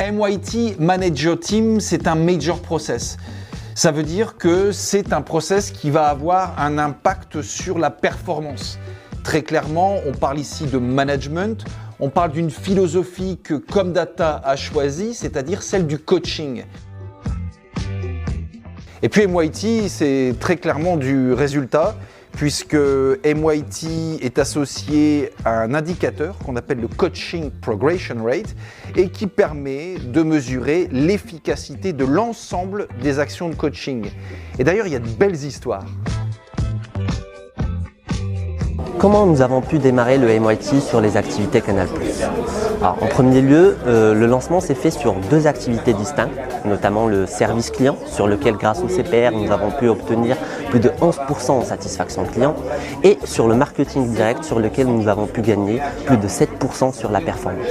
MYT Manager Team, c'est un major process. Ça veut dire que c'est un process qui va avoir un impact sur la performance. Très clairement, on parle ici de management, on parle d'une philosophie que Comdata a choisie, c'est-à-dire celle du coaching. Et puis MYT, c'est très clairement du résultat, puisque MYT est associé à un indicateur qu'on appelle le Coaching Progression Rate et qui permet de mesurer l'efficacité de l'ensemble des actions de coaching. Et d'ailleurs, il y a de belles histoires. Comment nous avons pu démarrer le MYT sur les activités Canal+. Alors, en premier lieu, le lancement s'est fait sur deux activités distinctes, notamment le service client, sur lequel grâce au CPR, nous avons pu obtenir plus de 11% en satisfaction client, et sur le marketing direct, sur lequel nous avons pu gagner plus de 7% sur la performance.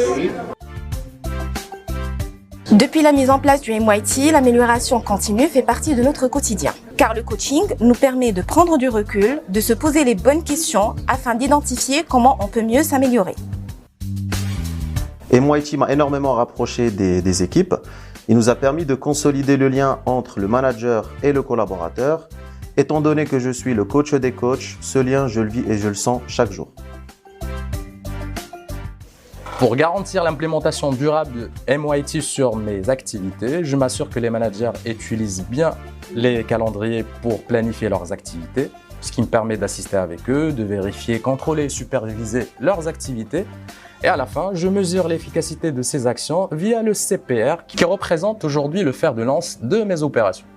Depuis la mise en place du MYT, l'amélioration continue fait partie de notre quotidien. Car le coaching nous permet de prendre du recul, de se poser les bonnes questions afin d'identifier comment on peut mieux s'améliorer. MYT m'a énormément rapproché des équipes. Il nous a permis de consolider le lien entre le manager et le collaborateur. Étant donné que je suis le coach des coachs, ce lien, je le vis et je le sens chaque jour. Pour garantir l'implémentation durable de MYT sur mes activités, je m'assure que les managers utilisent bien les calendriers pour planifier leurs activités, ce qui me permet d'assister avec eux, de vérifier, contrôler et superviser leurs activités. Et à la fin, je mesure l'efficacité de ces actions via le CPR qui représente aujourd'hui le fer de lance de mes opérations.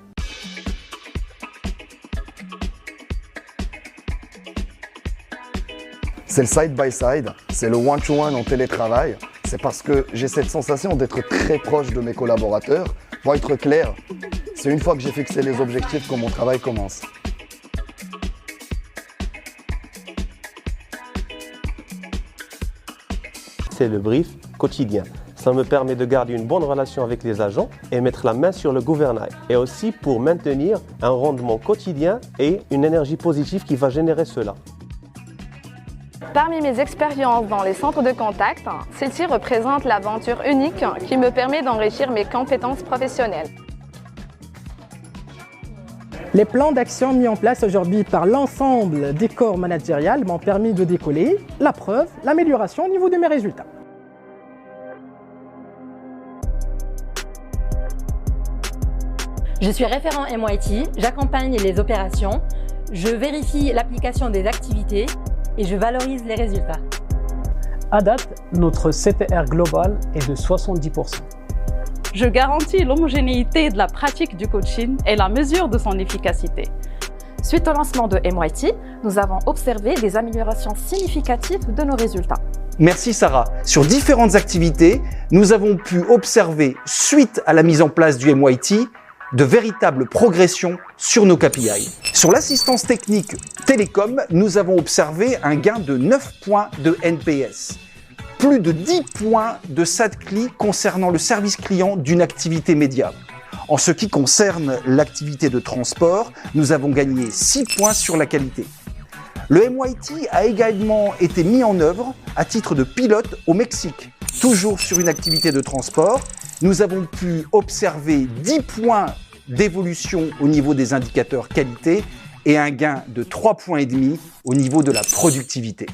C'est le side-by-side, c'est le one-to-one en télétravail. C'est parce que j'ai cette sensation d'être très proche de mes collaborateurs. Pour être clair, c'est une fois que j'ai fixé les objectifs que mon travail commence. C'est le brief quotidien. Ça me permet de garder une bonne relation avec les agents et mettre la main sur le gouvernail. Et aussi pour maintenir un rendement quotidien et une énergie positive qui va générer cela. Parmi mes expériences dans les centres de contact, celle-ci représente l'aventure unique qui me permet d'enrichir mes compétences professionnelles. Les plans d'action mis en place aujourd'hui par l'ensemble des corps managériels m'ont permis de décoller. La preuve, l'amélioration au niveau de mes résultats. Je suis référent MYT, j'accompagne les opérations, je vérifie l'application des activités et je valorise les résultats. À date, notre CPR global est de 70%. Je garantis l'homogénéité de la pratique du coaching et la mesure de son efficacité. Suite au lancement de MYT, nous avons observé des améliorations significatives de nos résultats. Merci Sarah. Sur différentes activités, nous avons pu observer, suite à la mise en place du MYT, de véritables progressions sur nos KPI. Sur l'assistance technique télécom, nous avons observé un gain de 9 points de NPS. Plus de 10 points de SATCLI concernant le service client d'une activité média. En ce qui concerne l'activité de transport, nous avons gagné 6 points sur la qualité. Le MYT a également été mis en œuvre à titre de pilote au Mexique. Toujours sur une activité de transport, nous avons pu observer 10 points d'évolution au niveau des indicateurs qualité et un gain de 3,5 points au niveau de la productivité.